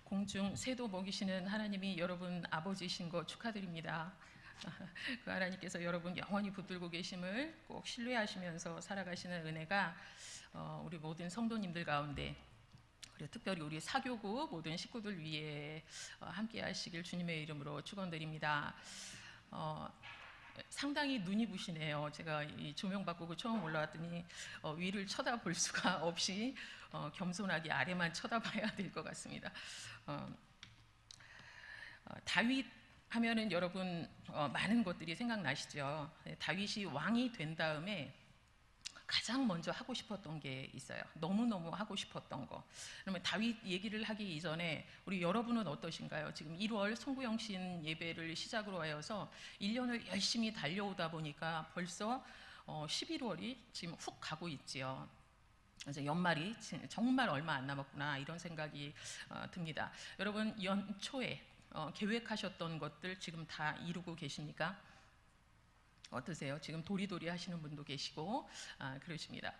공중 새도 먹이시는 하나님이 여러분 아버지이신 거 축하드립니다. 그 하나님께서 여러분 영원히 붙들고 계심을 꼭 신뢰하시면서 살아가시는 은혜가 우리 모든 성도님들 가운데, 그리고 특별히 우리 사교구 모든 식구들 위해 함께 하시길 주님의 이름으로 축원드립니다. 상당히 눈이 부시네요. 제가 이 조명 바꾸고 처음 올라왔더니 위를 쳐다볼 수가 없이 겸손하게 아래만 쳐다봐야 될 것 같습니다. 다윗 하면은 여러분 많은 것들이 생각나시죠. 다윗이 왕이 된 다음에 가장 먼저 하고 싶었던 게 있어요. 너무너무 하고 싶었던 거. 그러면 다윗 얘기를 하기 이전에 우리 여러분은 어떠신가요? 지금 1월 송구영신 예배를 시작으로 하여서 1년을 열심히 달려오다 보니까 벌써 11월이 지금 훅 가고 있지요. 그래서 연말이 정말 얼마 안 남았구나 이런 생각이 듭니다. 여러분 연초에 계획하셨던 것들 지금 다 이루고 계십니까? 어떠세요? 지금 도리도리 하시는 분도 계시고 그러십니다.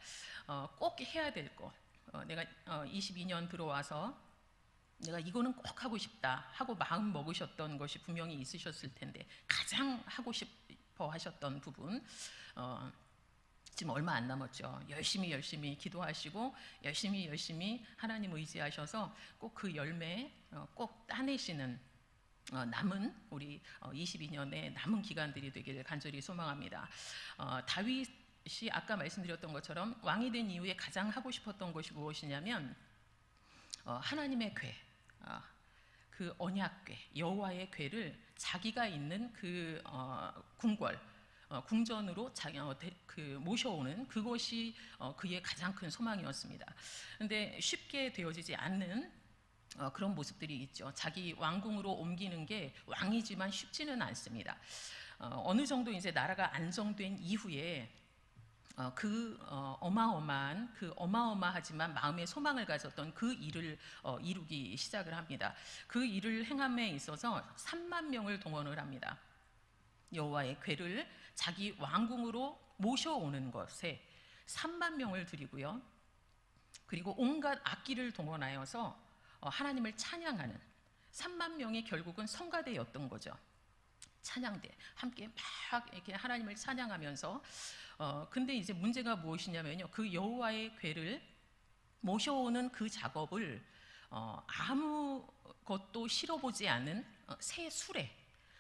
꼭 해야 될 것, 내가 22년 들어와서 내가 이거는 꼭 하고 싶다 하고 마음 먹으셨던 것이 분명히 있으셨을 텐데, 가장 하고 싶어 하셨던 부분 지금 얼마 안 남았죠. 열심히 기도하시고 열심히 하나님 의지하셔서 꼭 그 열매 꼭 따내시는 남은 우리 22년의 남은 기간들이 되기를 간절히 소망합니다. 다윗이 아까 말씀드렸던 것처럼 왕이 된 이후에 가장 하고 싶었던 것이 무엇이냐면 하나님의 궤, 그 언약궤, 여호와의 궤를 자기가 있는 그 궁궐, 궁전으로 모셔오는 그것이 그의 가장 큰 소망이었습니다. 그런데 쉽게 되어지지 않는 그런 모습들이 있죠. 자기 왕궁으로 ом기는 게 왕이지만 쉽지는 않습니다. 어느 정도 이제 나라가 안정된 이후에 어마어마하지만 마음의 소망을 가졌던 그 일을 이루기 시작을 합니다. 그 일을 행함에 있어서 3만 명을 동원을 합니다. 여호와의 궤를 자기 왕궁으로 모셔오는 것에 3만 명을 들이고요. 그리고 온갖 악기를 동원하여서 하나님을 찬양하는 3만 명이 결국은 성가대였던 거죠. 찬양대 함께 막 이렇게 하나님을 찬양하면서 근데 이제 문제가 무엇이냐면요, 그 여호와의 궤를 모셔오는 그 작업을 아무것도 실어보지 않은 새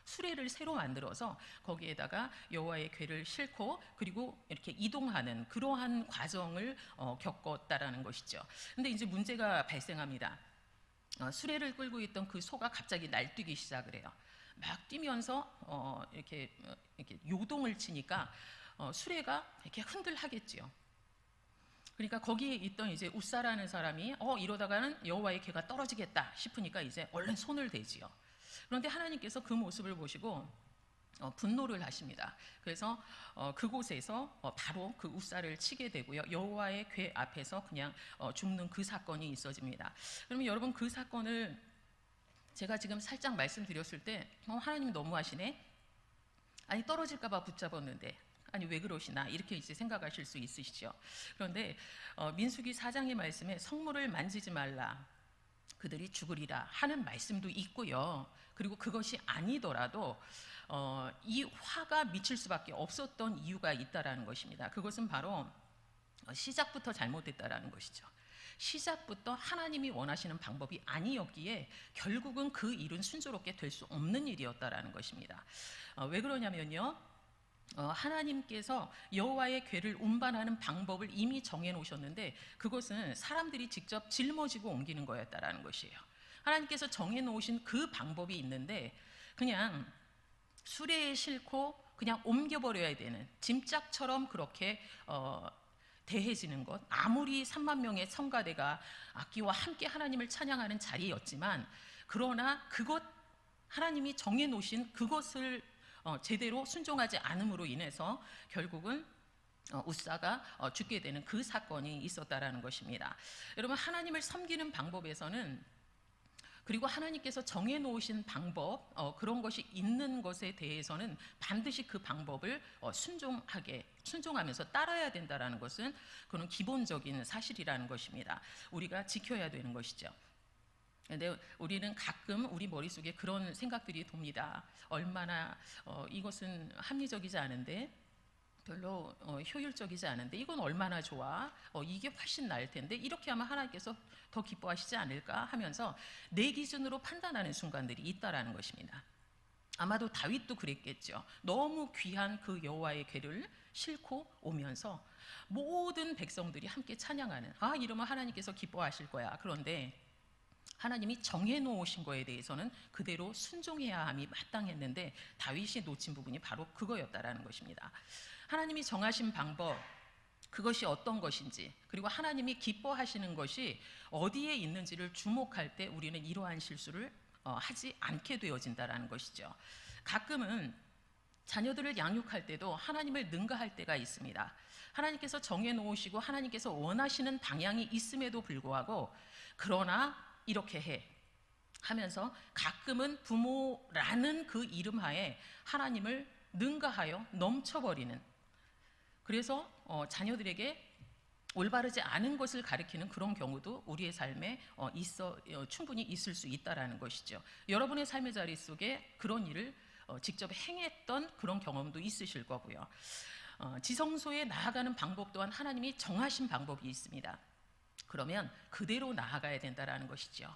수레를 새로 만들어서 거기에다가 여호와의 궤를 싣고 그리고 이렇게 이동하는 그러한 과정을 겪었다라는 것이죠. 근데 이제 문제가 발생합니다. 수레를 끌고 있던 그 소가 갑자기 날뛰기 시작을 해요. 막 뛰면서 이렇게 요동을 치니까 수레가 이렇게 흔들하겠지요. 그러니까 거기에 있던 이제 웃사라는 사람이 이러다가는 여호와의 궤가 떨어지겠다 싶으니까 이제 얼른 손을 대지요. 그런데 하나님께서 그 모습을 보시고 분노를 하십니다. 그래서 그곳에서 바로 그 웃사를 치게 되고요. 여호와의 궤 앞에서 그냥 죽는 그 사건이 있어집니다. 그러면 여러분 그 사건을 제가 지금 살짝 말씀드렸을 때 하나님 너무하시네? 아니 떨어질까 봐 붙잡았는데 아니 왜 그러시나 이렇게 이제 생각하실 수 있으시죠. 그런데 민수기 4장의 말씀에 성물을 만지지 말라 그들이 죽으리라 하는 말씀도 있고요. 그리고 그것이 아니더라도 이 화가 미칠 수밖에 없었던 이유가 있다라는 것입니다. 그것은 바로 시작부터 잘못됐다라는 것이죠. 시작부터 하나님이 원하시는 방법이 아니었기에 결국은 그 일은 순조롭게 될 수 없는 일이었다라는 것입니다. 왜 그러냐면요, 하나님께서 여호와의 궤를 운반하는 방법을 이미 정해 놓으셨는데 그것은 사람들이 직접 짊어지고 옮기는 거였다라는 것이에요. 하나님께서 정해 놓으신 그 방법이 있는데 그냥 수레에 싣고 그냥 옮겨버려야 되는 짐짝처럼 그렇게 대해지는 것, 아무리 3만 명의 성가대가 악기와 함께 하나님을 찬양하는 자리였지만 그러나 그것 하나님이 정해 놓으신 그것을 제대로 순종하지 않음으로 인해서 결국은 웃사가 죽게 되는 그 사건이 있었다라는 것입니다. 여러분 하나님을 섬기는 방법에서는 그리고 하나님께서 정해 놓으신 방법 그런 것이 있는 것에 대해서는 반드시 그 방법을 순종하면서 따라야 된다라는 것은 그런 기본적인 사실이라는 것입니다. 우리가 지켜야 되는 것이죠. 근데 우리는 가끔 우리 머릿속에 그런 생각들이 돕니다. 얼마나 이것은 합리적이지 않은데, 별로 효율적이지 않은데, 이건 얼마나 좋아, 이게 훨씬 나을 텐데, 이렇게 하면 하나님께서 더 기뻐하시지 않을까 하면서 내 기준으로 판단하는 순간들이 있다라는 것입니다. 아마도 다윗도 그랬겠죠. 너무 귀한 그 여호와의 궤를 싣고 오면서 모든 백성들이 함께 찬양하는, 이러면 하나님께서 기뻐하실 거야. 그런데 하나님이 정해놓으신 거에 대해서는 그대로 순종해야 함이 마땅했는데, 다윗이 놓친 부분이 바로 그거였다라는 것입니다. 하나님이 정하신 방법, 그것이 어떤 것인지, 그리고 하나님이 기뻐하시는 것이 어디에 있는지를 주목할 때 우리는 이러한 실수를 하지 않게 되어진다라는 것이죠. 가끔은 자녀들을 양육할 때도 하나님을 능가할 때가 있습니다. 하나님께서 정해놓으시고 하나님께서 원하시는 방향이 있음에도 불구하고, 그러나 이렇게 해 하면서 가끔은 부모라는 그 이름 하에 하나님을 능가하여 넘쳐버리는, 그래서 자녀들에게 올바르지 않은 것을 가리키는 그런 경우도 우리의 삶에 충분히 있을 수 있다라는 것이죠. 여러분의 삶의 자리 속에 그런 일을 직접 행했던 그런 경험도 있으실 거고요. 지성소에 나아가는 방법 또한 하나님이 정하신 방법이 있습니다. 그러면 그대로 나아가야 된다라는 것이죠.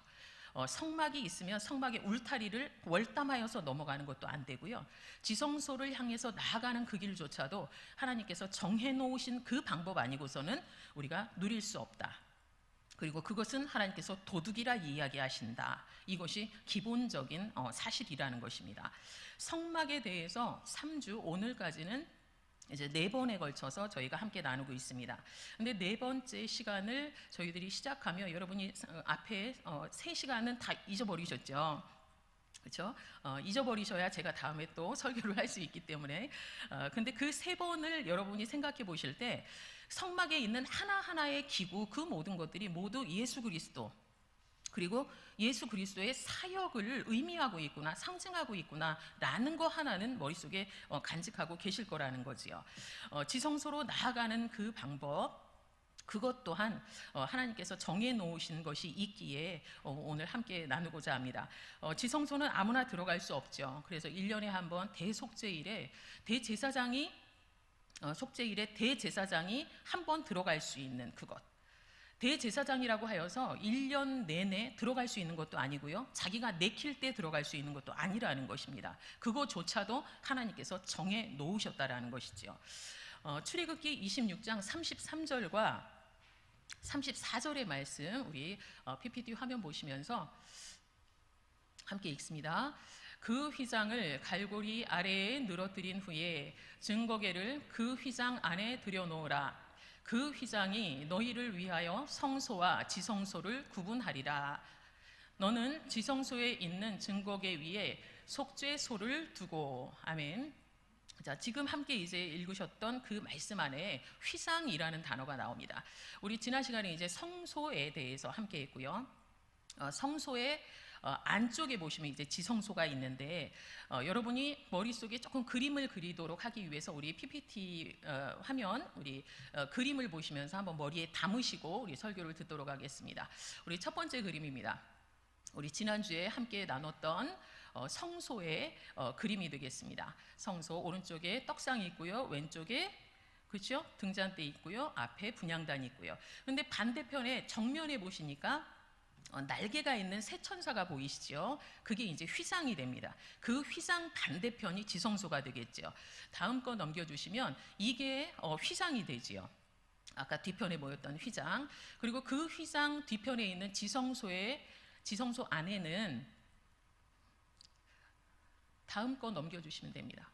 성막이 있으면 성막의 울타리를 월담하여서 넘어가는 것도 안 되고요. 지성소를 향해서 나아가는 그 길조차도 하나님께서 정해놓으신 그 방법 아니고서는 우리가 누릴 수 없다. 그리고 그것은 하나님께서 도둑이라 이야기하신다. 이것이 기본적인 사실이라는 것입니다. 성막에 대해서 3주 오늘까지는 이제 4번에 걸쳐서 저희가 함께 나누고 있습니다. 근데 4번째 시간을 저희들이 시작하며 여러분이 앞에 3시간은 다 잊어버리셨죠. 그렇죠? 잊어버리셔야 제가 다음에 또 설교를 할 수 있기 때문에. 근데 그 3번을 여러분이 생각해 보실 때 성막에 있는 하나하나의 기구, 그 모든 것들이 모두 예수 그리스도, 그리고 예수 그리스도의 사역을 의미하고 있구나, 상징하고 있구나 라는 거 하나는 머릿속에 간직하고 계실 거라는 거지요. 지성소로 나아가는 그 방법, 그것 또한 하나님께서 정해놓으신 것이 있기에 오늘 함께 나누고자 합니다. 지성소는 아무나 들어갈 수 없죠. 그래서 1년에 한 번 대속죄일에 대제사장이 한 번 들어갈 수 있는 그것, 대제사장이라고 하여서 1년 내내 들어갈 수 있는 것도 아니고요, 자기가 내킬 때 들어갈 수 있는 것도 아니라는 것입니다. 그거조차도 하나님께서 정해 놓으셨다라는 것이죠. 출애굽기 26장 33절과 34절의 말씀, 우리 PPT 화면 보시면서 함께 읽습니다. 그 휘장을 갈고리 아래에 늘어뜨린 후에 증거궤를 그 휘장 안에 들여놓으라. 그 휘장이 너희를 위하여 성소와 지성소를 구분하리라. 너는 지성소에 있는 증거궤 위에 속죄소를 두고. 아멘. 자, 지금 함께 이제 읽으셨던 그 말씀 안에 휘장이라는 단어가 나옵니다. 우리 지난 시간에 이제 성소에 대해서 함께 했고요. 성소의 안쪽에 보시면 이제 지성소가 있는데, 여러분이 머릿속에 조금 그림을 그리도록 하기 위해서 우리 PPT 화면, 우리 그림을 보시면서 한번 머리에 담으시고 우리 설교를 듣도록 하겠습니다. 우리 첫 번째 그림입니다. 우리 지난주에 함께 나눴던 성소의 그림이 되겠습니다. 성소 오른쪽에 떡상이 있고요, 왼쪽에 그렇죠? 등잔대 있고요, 앞에 분향단이 있고요. 근데 반대편에 정면에 보시니까 날개가 있는 새 천사가 보이시죠? 그게 이제 휘장이 됩니다. 그 휘장 반대편이 지성소가 되겠죠. 다음 거 넘겨주시면 이게 휘장이 되지요. 아까 뒤편에 보였던 휘장. 그리고 그 휘장 뒤편에 있는 지성소 안에는, 다음 거 넘겨주시면 됩니다.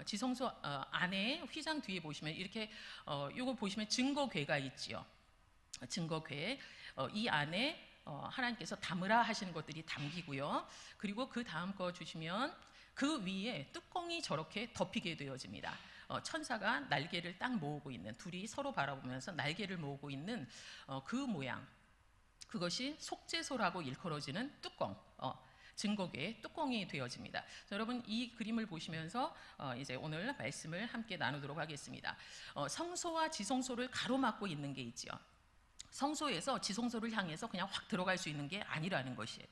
지성소 안에 휘장 뒤에 보시면 이렇게 요거 보시면 증거궤가 있지요. 증거궤, 이 안에 하나님께서 담으라 하시는 것들이 담기고요. 그리고 그 다음 거 주시면 그 위에 뚜껑이 저렇게 덮이게 되어집니다. 천사가 날개를 딱 모으고 있는, 둘이 서로 바라보면서 날개를 모으고 있는 그 모양, 그것이 속죄소라고 일컬어지는 뚜껑, 증거궤의 뚜껑이 되어집니다. 자, 여러분 이 그림을 보시면서 이제 오늘 말씀을 함께 나누도록 하겠습니다. 성소와 지성소를 가로막고 있는 게 있죠. 성소에서 지성소를 향해서 그냥 확 들어갈 수 있는 게 아니라는 것이에요.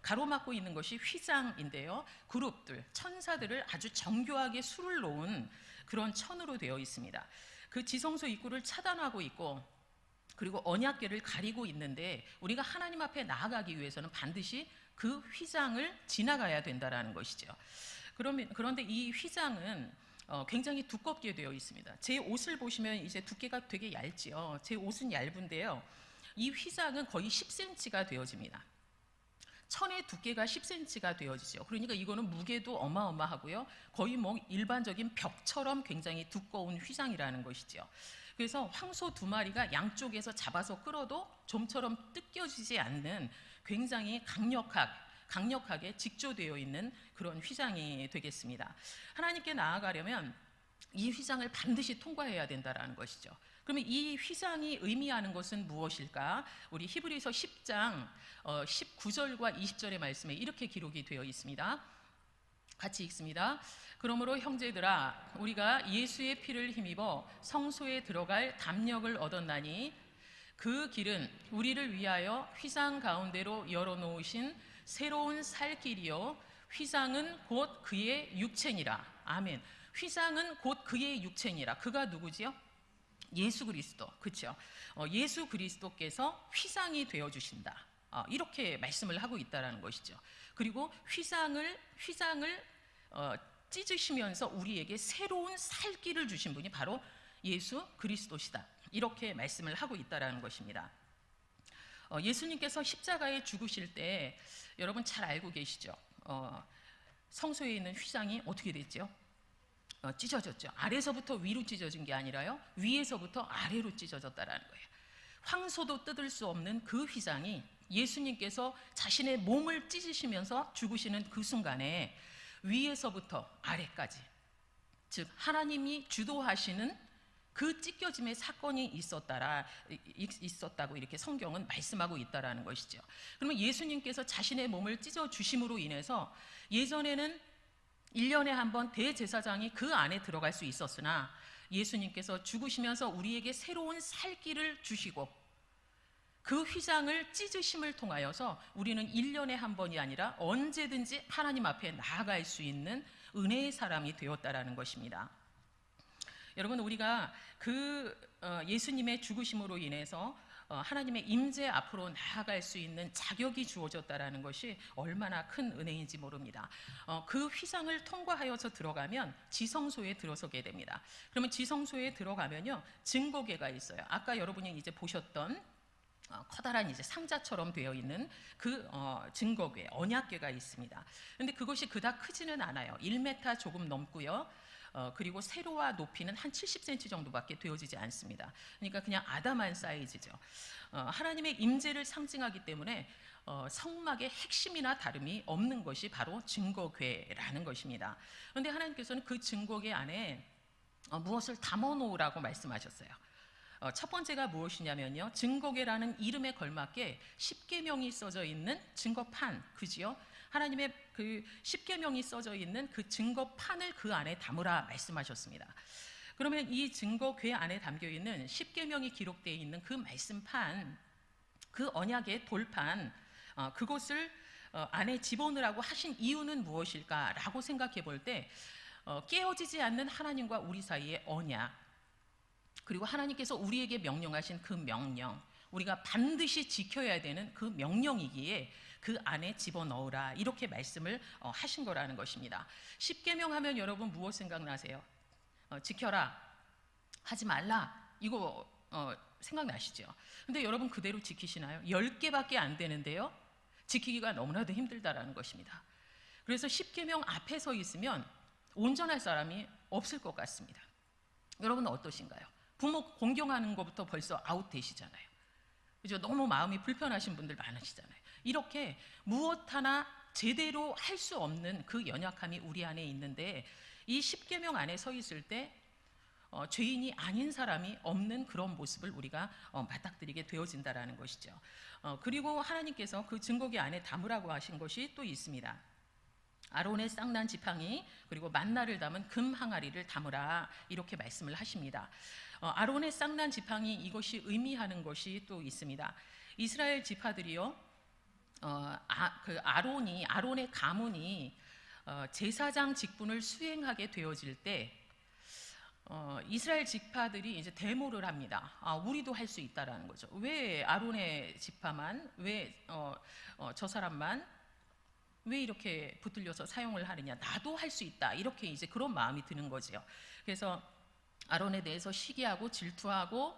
가로막고 있는 것이 휘장인데요. 그룹들, 천사들을 아주 정교하게 수를 놓은 그런 천으로 되어 있습니다. 그 지성소 입구를 차단하고 있고, 그리고 언약궤를 가리고 있는데, 우리가 하나님 앞에 나아가기 위해서는 반드시 그 휘장을 지나가야 된다는 것이죠. 그런데 이 휘장은 굉장히 두껍게 되어 있습니다. 제 옷을 보시면 이제 두께가 되게 얇지요. 제 옷은 얇은데요. 이 휘장은 거의 10cm가 되어집니다. 천의 두께가 10cm가 되어지죠. 그러니까 이거는 무게도 어마어마하고요. 거의 뭐 일반적인 벽처럼 굉장히 두꺼운 휘장이라는 것이죠. 그래서 황소 2마리가 양쪽에서 잡아서 끌어도 좀처럼 뜯겨지지 않는 굉장히 강력하게 직조되어 있는 그런 휘장이 되겠습니다. 하나님께 나아가려면 이 휘장을 반드시 통과해야 된다는 것이죠. 그러면 이 휘장이 의미하는 것은 무엇일까? 우리 히브리서 10장 19절과 20절의 말씀에 이렇게 기록이 되어 있습니다. 같이 읽습니다. 그러므로 형제들아, 우리가 예수의 피를 힘입어 성소에 들어갈 담력을 얻었나니 그 길은 우리를 위하여 휘장 가운데로 열어놓으신 새로운 살 길이요, 휘장은 곧 그의 육체니라. 아멘. 휘장은 곧 그의 육체니라. 그가 누구지요? 예수 그리스도. 그렇죠? 예수 그리스도께서 휘장이 되어 주신다. 이렇게 말씀을 하고 있다라는 것이죠. 그리고 휘장을 찢으시면서 우리에게 새로운 살 길을 주신 분이 바로 예수 그리스도시다. 이렇게 말씀을 하고 있다라는 것입니다. 예수님께서 십자가에 죽으실 때 여러분 잘 알고 계시죠? 성소에 있는 휘장이 어떻게 됐죠? 찢어졌죠. 아래서부터 위로 찢어진 게 아니라요, 위에서부터 아래로 찢어졌다라는 거예요. 황소도 뜯을 수 없는 그 휘장이 예수님께서 자신의 몸을 찢으시면서 죽으시는 그 순간에 위에서부터 아래까지, 즉 하나님이 주도하시는 그 찢겨짐의 사건이 있었다고 이렇게 성경은 말씀하고 있다라는 것이죠. 그러면 예수님께서 자신의 몸을 찢어 주심으로 인해서 예전에는 1년에 한 번 대제사장이 그 안에 들어갈 수 있었으나 예수님께서 죽으시면서 우리에게 새로운 살 길을 주시고 그 휘장을 찢으심을 통하여서 우리는 1년에 한 번이 아니라 언제든지 하나님 앞에 나아갈 수 있는 은혜의 사람이 되었다라는 것입니다. 여러분, 우리가 그 예수님의 죽으심으로 인해서 하나님의 임재 앞으로 나아갈 수 있는 자격이 주어졌다라는 것이 얼마나 큰 은혜인지 모릅니다. 그 휘장을 통과하여서 들어가면 지성소에 들어서게 됩니다. 그러면 지성소에 들어가면요, 증거궤가 있어요. 아까 여러분이 이제 보셨던 커다란 이제 상자처럼 되어 있는 그 증거궤, 언약궤가 있습니다. 그런데 그것이 그닥 크지는 않아요. 1m 조금 넘고요. 그리고 세로와 높이는 한 70cm 정도밖에 되어지지 않습니다. 그러니까 그냥 아담한 사이즈죠. 하나님의 임재를 상징하기 때문에 성막의 핵심이나 다름이 없는 것이 바로 증거궤라는 것입니다. 그런데 하나님께서는 그 증거궤 안에 무엇을 담아놓으라고 말씀하셨어요. 첫 번째가 무엇이냐면요, 증거궤라는 이름에 걸맞게 십계명이 써져 있는 증거판, 그지요? 하나님의 그 십계명이 써져 있는 그 증거판을 그 안에 담으라 말씀하셨습니다. 그러면 이 증거궤 안에 담겨 있는 십계명이 기록되어 있는 그 말씀판, 그 언약의 돌판, 그것을 안에 집어넣으라고 하신 이유는 무엇일까라고 생각해 볼 때 깨어지지 않는 하나님과 우리 사이의 언약, 그리고 하나님께서 우리에게 명령하신 그 명령, 우리가 반드시 지켜야 되는 그 명령이기에 그 안에 집어넣으라, 이렇게 말씀을 하신 거라는 것입니다. 십계명 하면 여러분 무엇 생각나세요? 지켜라, 하지 말라, 이거 생각나시죠? 근데 여러분 그대로 지키시나요? 10개밖에 안 되는데요, 지키기가 너무나도 힘들다라는 것입니다. 그래서 십계명 앞에 서 있으면 온전할 사람이 없을 것 같습니다. 여러분은 어떠신가요? 부모 공경하는 것부터 벌써 아웃되시잖아요. 그죠? 너무 마음이 불편하신 분들 많으시잖아요. 이렇게 무엇 하나 제대로 할 수 없는 그 연약함이 우리 안에 있는데, 이 십계명 안에 서 있을 때 죄인이 아닌 사람이 없는 그런 모습을 우리가 맞닥뜨리게 되어진다라는 것이죠. 그리고 하나님께서 그 증거궤 안에 담으라고 하신 것이 또 있습니다. 아론의 쌍난 지팡이 그리고 만나를 담은 금 항아리를 담으라 이렇게 말씀을 하십니다. 아론의 쌍난 지팡이 이것이 의미하는 것이 또 있습니다. 이스라엘 지파들이요, 아론의 가문이 제사장 직분을 수행하게 되어질 때 이스라엘 지파들이 이제 데모를 합니다. 우리도 할 수 있다라는 거죠. 왜 아론의 지파만, 왜 저 사람만 왜 이렇게 붙들려서 사용을 하느냐? 나도 할 수 있다. 이렇게 이제 그런 마음이 드는 거죠. 그래서 아론에 대해서 시기하고 질투하고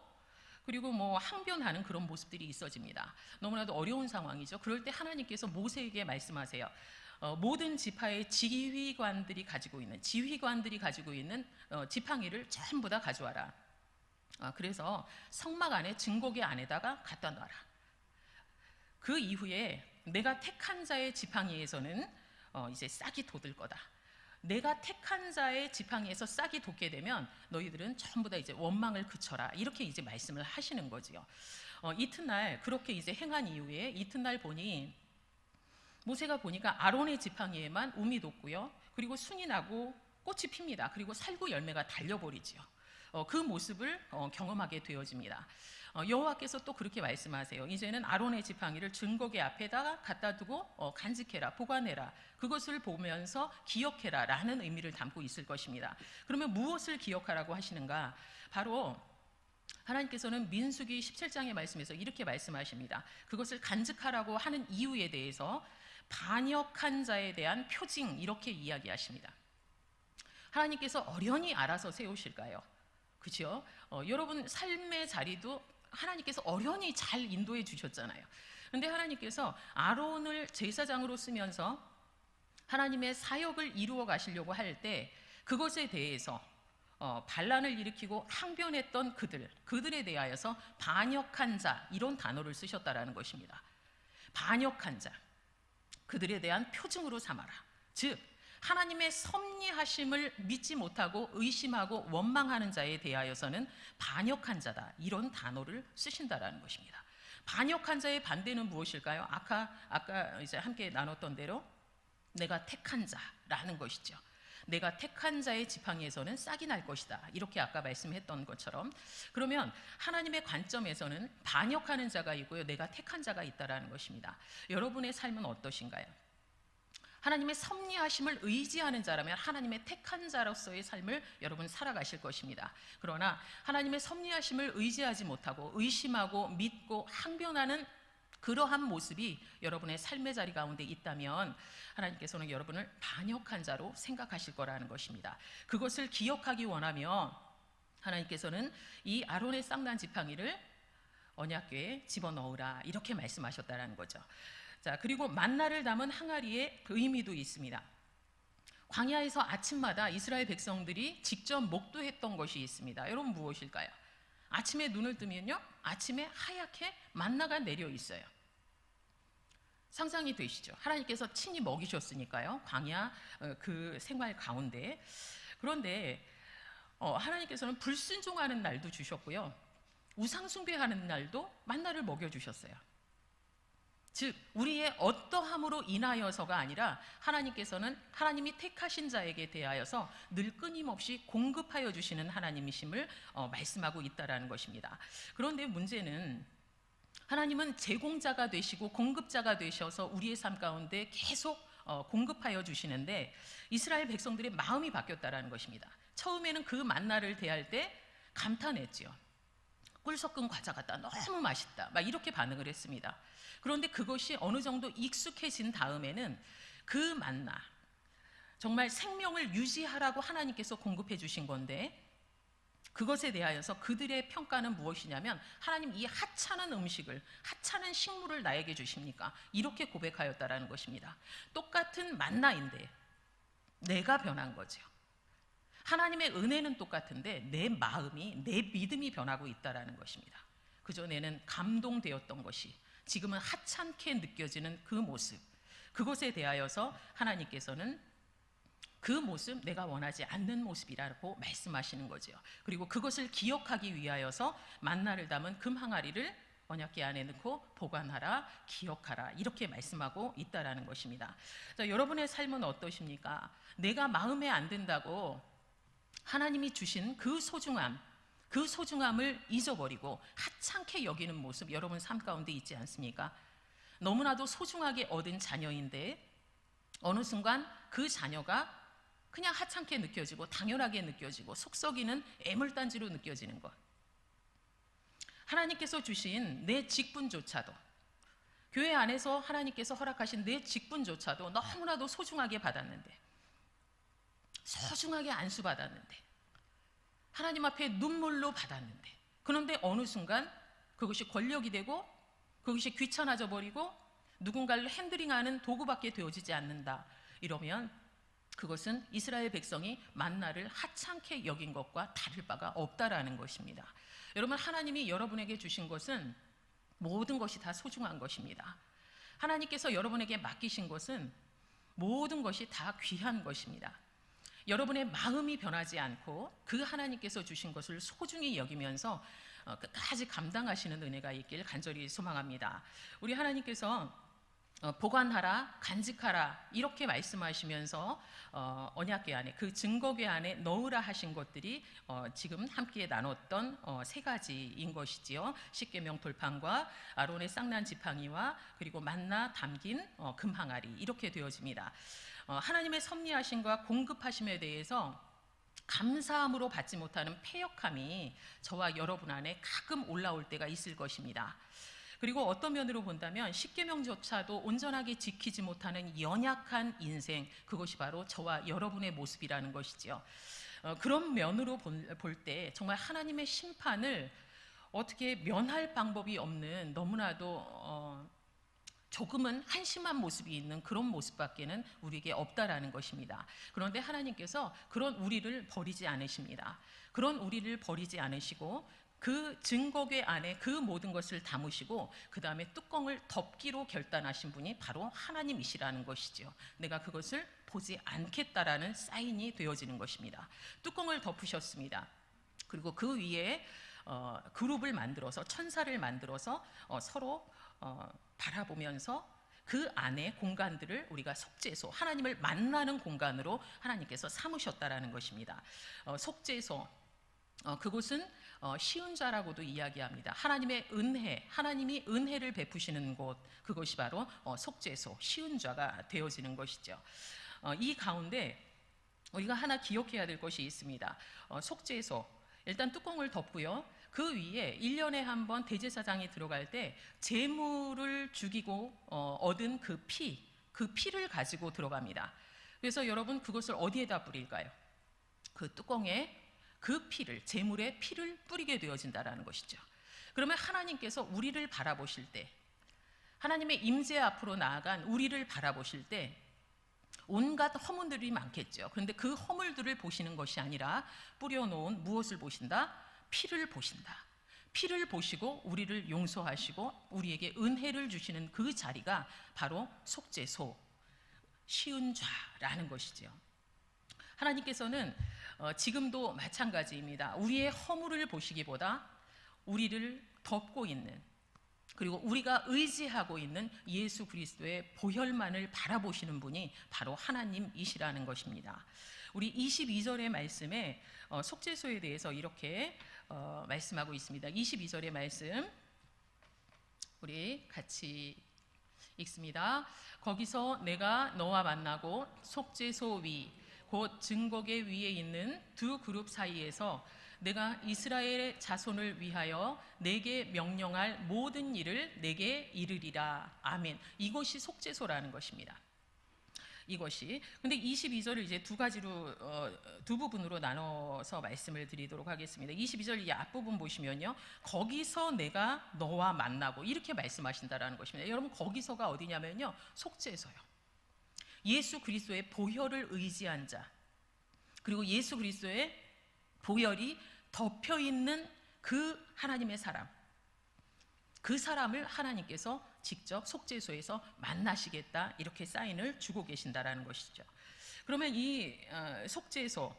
그리고 뭐 항변하는 그런 모습들이 있어집니다. 너무나도 어려운 상황이죠. 그럴 때 하나님께서 모세에게 말씀하세요. 모든 지파의 지휘관들이 가지고 있는 지팡이를 전부 다 가져와라. 그래서 성막 안에 증거계 안에다가 갖다 놔라. 그 이후에 내가 택한 자의 지팡이에서는 이제 싹이 돋을 거다. 내가 택한 자의 지팡이에서 싹이 돋게 되면 너희들은 전부 다 이제 원망을 그쳐라. 이렇게 이제 말씀을 하시는 거지요. 이튿날 그렇게 이제 행한 이후에 이튿날 보니 모세가 보니까 아론의 지팡이에만 움이 돋고요. 그리고 순이 나고 꽃이 핍니다. 그리고 살구 열매가 달려버리지요. 그 모습을 경험하게 되어집니다. 여호와께서 또 그렇게 말씀하세요. 이제는 아론의 지팡이를 증거계 앞에다가 갖다 두고 간직해라, 보관해라. 그것을 보면서 기억해라 라는 의미를 담고 있을 것입니다. 그러면 무엇을 기억하라고 하시는가? 바로 하나님께서는 민수기 17장의 말씀에서 이렇게 말씀하십니다. 그것을 간직하라고 하는 이유에 대해서 반역한 자에 대한 표징 이렇게 이야기하십니다. 하나님께서 어련히 알아서 세우실까요? 그렇죠? 여러분 삶의 자리도 하나님께서 어련히 잘 인도해 주셨잖아요. 그런데 하나님께서 아론을 제사장으로 쓰면서 하나님의 사역을 이루어 가시려고 할 때 그것에 대해서 반란을 일으키고 항변했던 그들에 대하여서 반역한 자 이런 단어를 쓰셨다라는 것입니다. 반역한 자, 그들에 대한 표징으로 삼아라. 즉 하나님의 섭리하심을 믿지 못하고 의심하고 원망하는 자에 대하여서는 반역한 자다. 이런 단어를 쓰신다라는 것입니다. 반역한 자의 반대는 무엇일까요? 아까 이제 함께 나눴던 대로 내가 택한 자라는 것이죠. 내가 택한 자의 지팡이에서는 싹이 날 것이다. 이렇게 아까 말씀했던 것처럼 그러면 하나님의 관점에서는 반역하는 자가 있고요. 내가 택한 자가 있다라는 것입니다. 여러분의 삶은 어떠신가요? 하나님의 섭리하심을 의지하는 자라면 하나님의 택한 자로서의 삶을 여러분 살아가실 것입니다. 그러나 하나님의 섭리하심을 의지하지 못하고 의심하고 믿고 항변하는 그러한 모습이 여러분의 삶의 자리 가운데 있다면 하나님께서는 여러분을 반역한 자로 생각하실 거라는 것입니다. 그것을 기억하기 원하며 하나님께서는 이 아론의 쌍난 지팡이를 언약궤에 집어넣으라 이렇게 말씀하셨다는 거죠. 자, 그리고 만나를 담은 항아리의 그 의미도 있습니다. 광야에서 아침마다 이스라엘 백성들이 직접 목도했던 것이 있습니다. 여러분 무엇일까요? 아침에 눈을 뜨면요, 아침에 하얗게 만나가 내려 있어요. 상상이 되시죠? 하나님께서 친히 먹이셨으니까요. 광야 그 생활 가운데. 그런데 하나님께서는 불순종하는 날도 주셨고요. 우상숭배하는 날도 만나를 먹여주셨어요. 즉 우리의 어떠함으로 인하여서가 아니라 하나님께서는 하나님이 택하신 자에게 대하여서 늘 끊임없이 공급하여 주시는 하나님이심을 말씀하고 있다라는 것입니다. 그런데 문제는 하나님은 제공자가 되시고 공급자가 되셔서 우리의 삶 가운데 계속 공급하여 주시는데 이스라엘 백성들의 마음이 바뀌었다라는 것입니다. 처음에는 그 만나를 대할 때 감탄했지요. 꿀 섞은 과자 같다, 너무 맛있다, 막 이렇게 반응을 했습니다. 그런데 그것이 어느 정도 익숙해진 다음에는 그 만나, 정말 생명을 유지하라고 하나님께서 공급해 주신 건데 그것에 대하여서 그들의 평가는 무엇이냐면 하나님 이 하찮은 음식을, 하찮은 식물을 나에게 주십니까? 이렇게 고백하였다라는 것입니다. 똑같은 만나인데 내가 변한 거죠. 하나님의 은혜는 똑같은데 내 마음이, 내 믿음이 변하고 있다라는 것입니다. 그전에는 감동되었던 것이 지금은 하찮게 느껴지는 그 모습, 그것에 대하여서 하나님께서는 그 모습 내가 원하지 않는 모습이라고 말씀하시는 거죠. 그리고 그것을 기억하기 위하여서 만나를 담은 금 항아리를 언약궤 안에 넣고 보관하라, 기억하라, 이렇게 말씀하고 있다라는 것입니다. 자, 여러분의 삶은 어떠십니까? 내가 마음에 안 든다고 하나님이 주신 그 소중함을 잊어버리고 하찮게 여기는 모습, 여러분 삶 가운데 있지 않습니까? 너무나도 소중하게 얻은 자녀인데 어느 순간 그 자녀가 그냥 하찮게 느껴지고 당연하게 느껴지고 속썩이는 애물단지로 느껴지는 것. 하나님께서 주신 내 직분조차도, 교회 안에서 하나님께서 허락하신 내 직분조차도 너무나도 소중하게 받았는데, 소중하게 안수받았는데, 하나님 앞에 눈물로 받았는데, 그런데 어느 순간 그것이 권력이 되고 그것이 귀찮아져 버리고 누군가를 핸들링하는 도구밖에 되어지지 않는다. 이러면 그것은 이스라엘 백성이 만나를 하찮게 여긴 것과 다를 바가 없다라는 것입니다. 여러분, 하나님이 여러분에게 주신 것은 모든 것이 다 소중한 것입니다. 하나님께서 여러분에게 맡기신 것은 모든 것이 다 귀한 것입니다. 여러분의 마음이 변하지 않고 그 하나님께서 주신 것을 소중히 여기면서 끝까지 감당하시는 은혜가 있길 간절히 소망합니다. 우리 하나님께서 보관하라, 간직하라, 이렇게 말씀하시면서 언약궤 안에, 그 증거궤 안에 넣으라 하신 것들이 지금 함께 나눴던 세 가지인 것이지요. 십계명 돌판과 아론의 쌍난 지팡이와 그리고 만나 담긴 금항아리, 이렇게 되어집니다. 하나님의 섭리하심과 공급하심에 대해서 감사함으로 받지 못하는 패역함이 저와 여러분 안에 가끔 올라올 때가 있을 것입니다. 그리고 어떤 면으로 본다면 십계명조차도 온전하게 지키지 못하는 연약한 인생, 그것이 바로 저와 여러분의 모습이라는 것이죠. 그런 면으로 볼 때 정말 하나님의 심판을 어떻게 면할 방법이 없는, 너무나도 조금은 한심한 모습이 있는 그런 모습밖에는 우리에게 없다라는 것입니다. 그런데 하나님께서 그런 우리를 버리지 않으십니다. 그런 우리를 버리지 않으시고 그 증거궤 안에 그 모든 것을 담으시고 그 다음에 뚜껑을 덮기로 결단하신 분이 바로 하나님이시라는 것이죠. 내가 그것을 보지 않겠다라는 사인이 되어지는 것입니다. 뚜껑을 덮으셨습니다. 그리고 그 위에 그룹을 만들어서, 천사를 만들어서 서로 바라보면서 그 안에 공간들을 우리가 속죄소, 하나님을 만나는 공간으로 하나님께서 삼으셨다라는 것입니다. 속죄소, 그곳은 시은좌라고도 이야기합니다. 하나님의 은혜, 하나님이 은혜를 베푸시는 곳, 그것이 바로 속죄소, 시은좌가 되어지는 것이죠. 이 가운데 우리가 하나 기억해야 될 것이 있습니다. 속죄소, 일단 뚜껑을 덮고요. 그 위에 1년에 한 번 대제사장이 들어갈 때 제물을 죽이고 얻은 그 피를 가지고 들어갑니다. 그래서 여러분, 그것을 어디에다 뿌릴까요? 그 뚜껑에 그 피를, 제물의 피를 뿌리게 되어진다라는 것이죠. 그러면 하나님께서 우리를 바라보실 때, 하나님의 임재 앞으로 나아간 우리를 바라보실 때 온갖 허물들이 많겠죠. 그런데 그 허물들을 보시는 것이 아니라 뿌려놓은 무엇을 보신다? 피를 보신다. 피를 보시고 우리를 용서하시고 우리에게 은혜를 주시는 그 자리가 바로 속죄소, 시은좌라는 것이죠. 하나님께서는 지금도 마찬가지입니다. 우리의 허물을 보시기보다 우리를 덮고 있는, 그리고 우리가 의지하고 있는 예수 그리스도의 보혈만을 바라보시는 분이 바로 하나님이시라는 것입니다. 우리 22절의 말씀에 속죄소에 대해서 이렇게 말씀하고 있습니다. 22절의 말씀 우리 같이 읽습니다. 거기서 내가 너와 만나고 속죄소 위, 곧 증거궤 위에 있는 두 그룹 사이에서 내가 이스라엘의 자손을 위하여 내게 명령할 모든 일을 내게 이르리라. 아멘. 이것이 속죄소라는 것입니다. 이것이. 근데 22절을 이제 두 가지로 두 부분으로 나눠서 말씀을 드리도록 하겠습니다. 22절 이 앞부분 보시면요, 거기서 내가 너와 만나고 이렇게 말씀하신다라는 것입니다. 여러분, 거기서가 어디냐면요, 속죄소요. 예수 그리스도의 보혈을 의지한 자, 그리고 예수 그리스도의 보혈이 덮여 있는 그 하나님의 사람, 그 사람을 하나님께서 직접 속죄소에서 만나시겠다, 이렇게 사인을 주고 계신다라는 것이죠. 그러면 이 속죄소,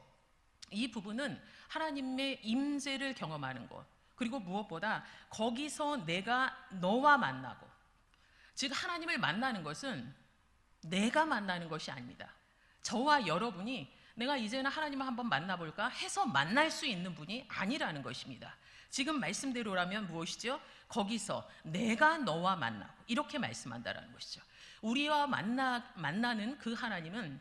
이 부분은 하나님의 임재를 경험하는 곳, 그리고 무엇보다 거기서 내가 너와 만나고, 즉 하나님을 만나는 것은 내가 만나는 것이 아닙니다. 저와 여러분이 내가 이제는 하나님을 한번 만나볼까 해서 만날 수 있는 분이 아니라는 것입니다. 지금 말씀대로라면 무엇이죠? 거기서 내가 너와 만나고, 이렇게 말씀한다라는 것이죠. 우리와 만나는 그 하나님은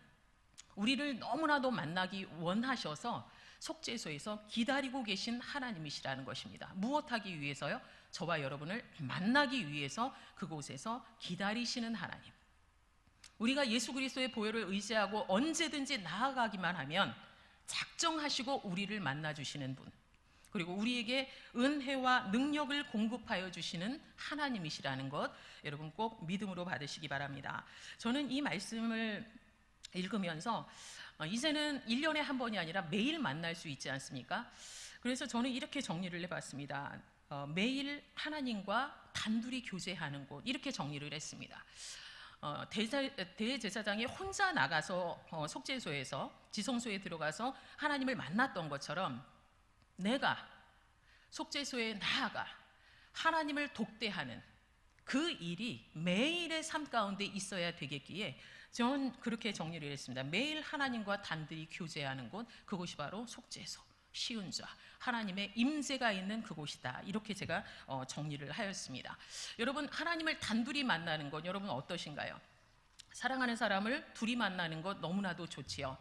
우리를 너무나도 만나기 원하셔서 속죄소에서 기다리고 계신 하나님이시라는 것입니다. 무엇하기 위해서요? 저와 여러분을 만나기 위해서 그곳에서 기다리시는 하나님. 우리가 예수 그리스도의 보혈을 의지하고 언제든지 나아가기만 하면 작정하시고 우리를 만나주시는 분, 그리고 우리에게 은혜와 능력을 공급하여 주시는 하나님이시라는 것, 여러분 꼭 믿음으로 받으시기 바랍니다. 저는 이 말씀을 읽으면서 이제는 1년에 한 번이 아니라 매일 만날 수 있지 않습니까? 그래서 저는 이렇게 정리를 해봤습니다. 매일 하나님과 단둘이 교제하는 곳, 이렇게 정리를 했습니다. 대제사장이 혼자 나가서 속죄소에서, 지성소에 들어가서 하나님을 만났던 것처럼 내가 속죄소에 나아가 하나님을 독대하는 그 일이 매일의 삶 가운데 있어야 되겠기에 저는 그렇게 정리를 했습니다. 매일 하나님과 단둘이 교제하는 곳, 그곳이 바로 속죄소, 시은좌, 하나님의 임재가 있는 그곳이다. 이렇게 제가 정리를 하였습니다. 여러분, 하나님을 단둘이 만나는 것, 여러분 어떠신가요? 사랑하는 사람을 둘이 만나는 것 너무나도 좋지요.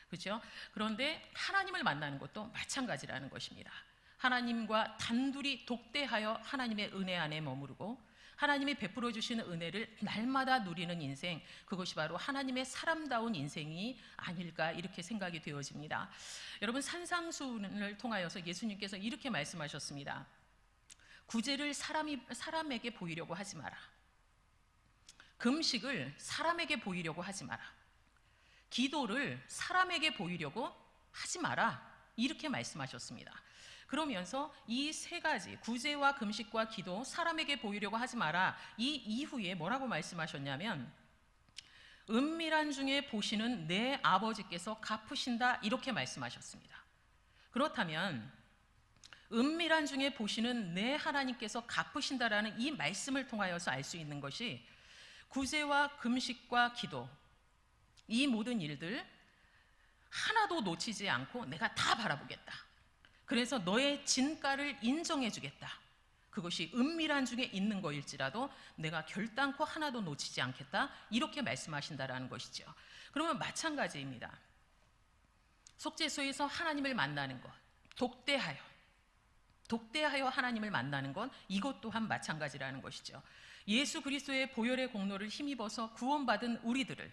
그렇죠? 그런데 하나님을 만나는 것도 마찬가지라는 것입니다. 하나님과 단둘이 독대하여 하나님의 은혜 안에 머무르고 하나님이 베풀어 주시는 은혜를 날마다 누리는 인생, 그것이 바로 하나님의 사람다운 인생이 아닐까, 이렇게 생각이 되어집니다. 여러분, 산상수훈을 통하여서 예수님께서 이렇게 말씀하셨습니다. 구제를 사람에게 보이려고 하지 마라. 금식을 사람에게 보이려고 하지 마라. 기도를 사람에게 보이려고 하지 마라. 이렇게 말씀하셨습니다. 그러면서 이 세 가지, 구제와 금식과 기도, 사람에게 보이려고 하지 마라, 이 이후에 뭐라고 말씀하셨냐면 은밀한 중에 보시는 내 아버지께서 갚으신다, 이렇게 말씀하셨습니다. 그렇다면 은밀한 중에 보시는 내 하나님께서 갚으신다라는 이 말씀을 통하여서 알 수 있는 것이 구제와 금식과 기도, 이 모든 일들 하나도 놓치지 않고 내가 다 바라보겠다. 그래서 너의 진가를 인정해 주겠다. 그것이 은밀한 중에 있는 거일지라도 내가 결단코 하나도 놓치지 않겠다. 이렇게 말씀하신다라는 것이죠. 그러면 마찬가지입니다. 속죄소에서 하나님을 만나는 것, 독대하여 하나님을 만나는 것, 이것 또한 마찬가지라는 것이죠. 예수 그리스도의 보혈의 공로를 힘입어서 구원받은 우리들을,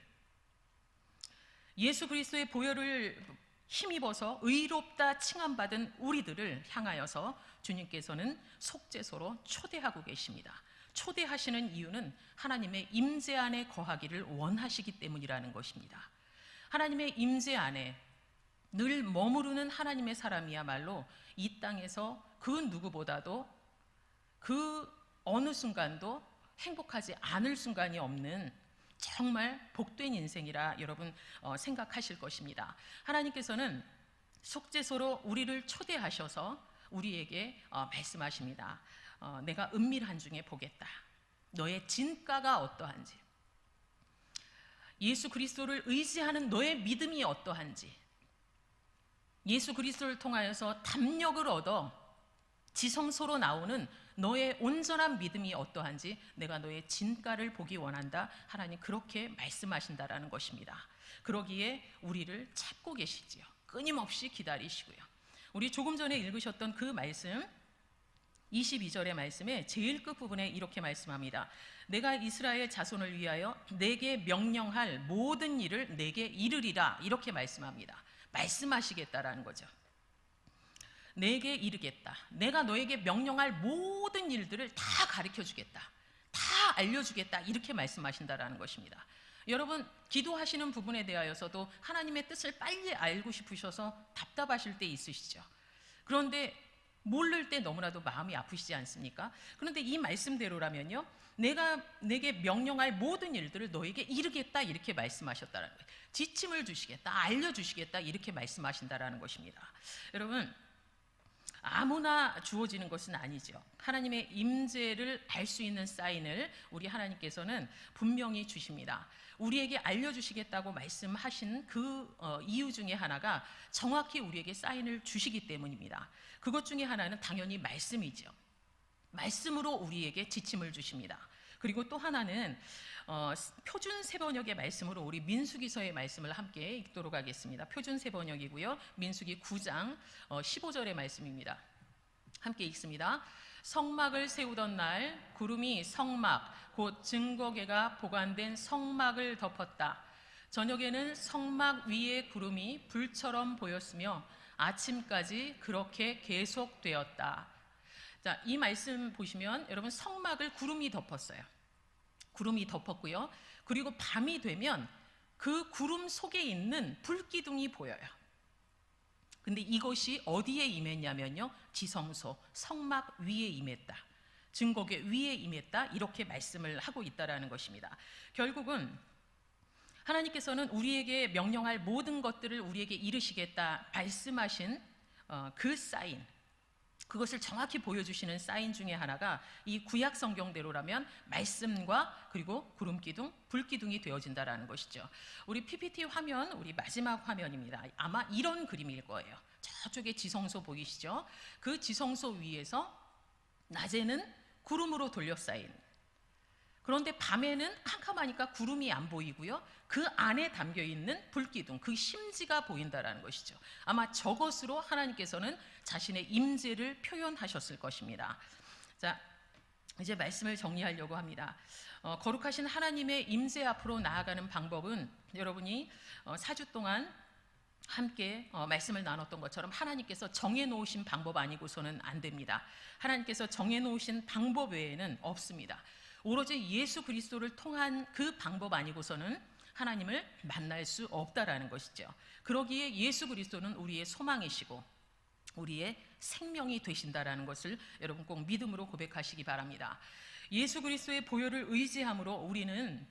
예수 그리스도의 보혈을 힘입어서 의롭다 칭함받은 우리들을 향하여서 주님께서는 속죄소로 초대하고 계십니다. 초대하시는 이유는 하나님의 임재 안에 거하기를 원하시기 때문이라는 것입니다. 하나님의 임재 안에 늘 머무르는 하나님의 사람이야말로 이 땅에서 그 누구보다도 그 어느 순간도 행복하지 않을 순간이 없는 정말 복된 인생이라 여러분 생각하실 것입니다. 하나님께서는 속죄소로 우리를 초대하셔서 우리에게 말씀하십니다. 내가 은밀한 중에 보겠다. 너의 진가가 어떠한지, 예수 그리스도를 의지하는 너의 믿음이 어떠한지, 예수 그리스도를 통하여서 담력을 얻어 지성소로 나오는 너의 온전한 믿음이 어떠한지 내가 너의 진가를 보기 원한다. 하나님 그렇게 말씀하신다라는 것입니다. 그러기에 우리를 찾고 계시지요. 끊임없이 기다리시고요. 우리 조금 전에 읽으셨던 그 말씀 22절의 말씀에 제일 끝부분에 이렇게 말씀합니다. 내가 이스라엘 자손을 위하여 내게 명령할 모든 일을 내게 이르리라. 이렇게 말씀합니다. 말씀하시겠다라는 거죠. 내게 이르겠다. 내가 너에게 명령할 모든 일들을 다 가르쳐 주겠다. 다 알려주겠다. 이렇게 말씀하신다라는 것입니다. 여러분, 기도하시는 부분에 대하여서도 하나님의 뜻을 빨리 알고 싶으셔서 답답하실 때 있으시죠. 그런데 모를 때 너무나도 마음이 아프시지 않습니까? 그런데 이 말씀대로라면요, 내가 내게 명령할 모든 일들을 너에게 이르겠다. 이렇게 말씀하셨다는 거예요. 지침을 주시겠다. 알려주시겠다. 이렇게 말씀하신다라는 것입니다. 여러분, 아무나 주어지는 것은 아니죠. 하나님의 임재를 알 수 있는 사인을 우리 하나님께서는 분명히 주십니다. 우리에게 알려주시겠다고 말씀하신 그 이유 중에 하나가 정확히 우리에게 사인을 주시기 때문입니다. 그것 중에 하나는 당연히 말씀이죠. 말씀으로 우리에게 지침을 주십니다. 그리고 또 하나는 표준 세번역의 말씀으로 우리 민수기서의 말씀을 함께 읽도록 하겠습니다. 표준 세번역이고요. 민수기 9장 15절의 말씀입니다. 함께 읽습니다. 성막을 세우던 날 구름이 성막 곧 증거궤가 보관된 성막을 덮었다. 저녁에는 성막 위에 구름이 불처럼 보였으며 아침까지 그렇게 계속되었다. 자, 이 말씀 보시면 여러분 성막을 구름이 덮었어요. 구름이 덮었고요. 그리고 밤이 되면 그 구름 속에 있는 불기둥이 보여요. 근데 이것이 어디에 임했냐면요. 지성소, 성막 위에 임했다. 증거궤 위에 임했다. 이렇게 말씀을 하고 있다라는 것입니다. 결국은 하나님께서는 우리에게 명령할 모든 것들을 우리에게 이루시겠다 말씀하신 그 사인, 그것을 정확히 보여주시는 사인 중에 하나가 이 구약 성경대로라면 말씀과 그리고 구름기둥, 불기둥이 되어진다라는 것이죠. 우리 PPT 화면, 우리 마지막 화면입니다. 아마 이런 그림일 거예요. 저쪽에 지성소 보이시죠? 그 지성소 위에서 낮에는 구름으로 둘러싸인, 그런데 밤에는 캄캄하니까 구름이 안 보이고요. 그 안에 담겨있는 불기둥, 그 심지가 보인다라는 것이죠. 아마 저것으로 하나님께서는 자신의 임재를 표현하셨을 것입니다. 자, 이제 말씀을 정리하려고 합니다. 거룩하신 하나님의 임재 앞으로 나아가는 방법은 여러분이 4주 동안 함께 말씀을 나눴던 것처럼 하나님께서 정해놓으신 방법 아니고서는 안 됩니다. 하나님께서 정해놓으신 방법 외에는 없습니다. 오로지 예수 그리스도를 통한 그 방법 아니고서는 하나님을 만날 수 없다라는 것이죠. 그러기에 예수 그리스도는 우리의 소망이시고 우리의 생명이 되신다라는 것을 여러분 꼭 믿음으로 고백하시기 바랍니다. 예수 그리스도의 보혈을 의지함으로 우리는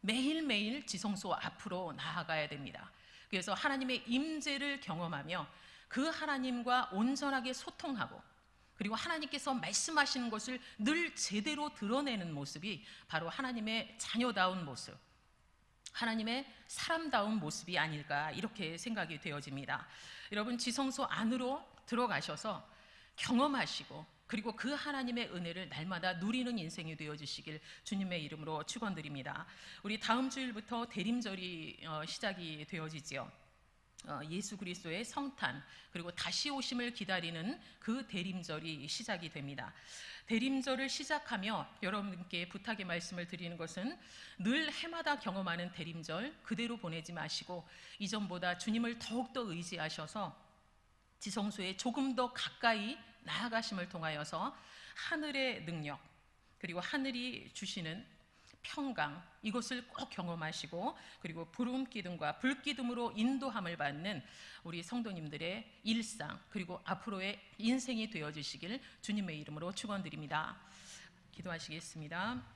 매일매일 지성소 앞으로 나아가야 됩니다. 그래서 하나님의 임재를 경험하며 그 하나님과 온전하게 소통하고 그리고 하나님께서 말씀하시는 것을 늘 제대로 드러내는 모습이 바로 하나님의 자녀다운 모습, 하나님의 사람다운 모습이 아닐까 이렇게 생각이 되어집니다. 여러분 지성소 안으로 들어가셔서 경험하시고 그리고 그 하나님의 은혜를 날마다 누리는 인생이 되어주시길 주님의 이름으로 축원드립니다. 우리 다음 주일부터 대림절이 시작이 되어지죠. 예수 그리스도의 성탄 그리고 다시 오심을 기다리는 그 대림절이 시작이 됩니다. 대림절을 시작하며 여러분께 부탁의 말씀을 드리는 것은 늘 해마다 경험하는 대림절 그대로 보내지 마시고 이전보다 주님을 더욱더 의지하셔서 지성소에 조금 더 가까이 나아가심을 통하여서 하늘의 능력 그리고 하늘이 주시는 평강 이것을 꼭 경험하시고 그리고 구름기둥과 불기둥으로 인도함을 받는 우리 성도님들의 일상 그리고 앞으로의 인생이 되어주시길 주님의 이름으로 축원드립니다. 기도하시겠습니다.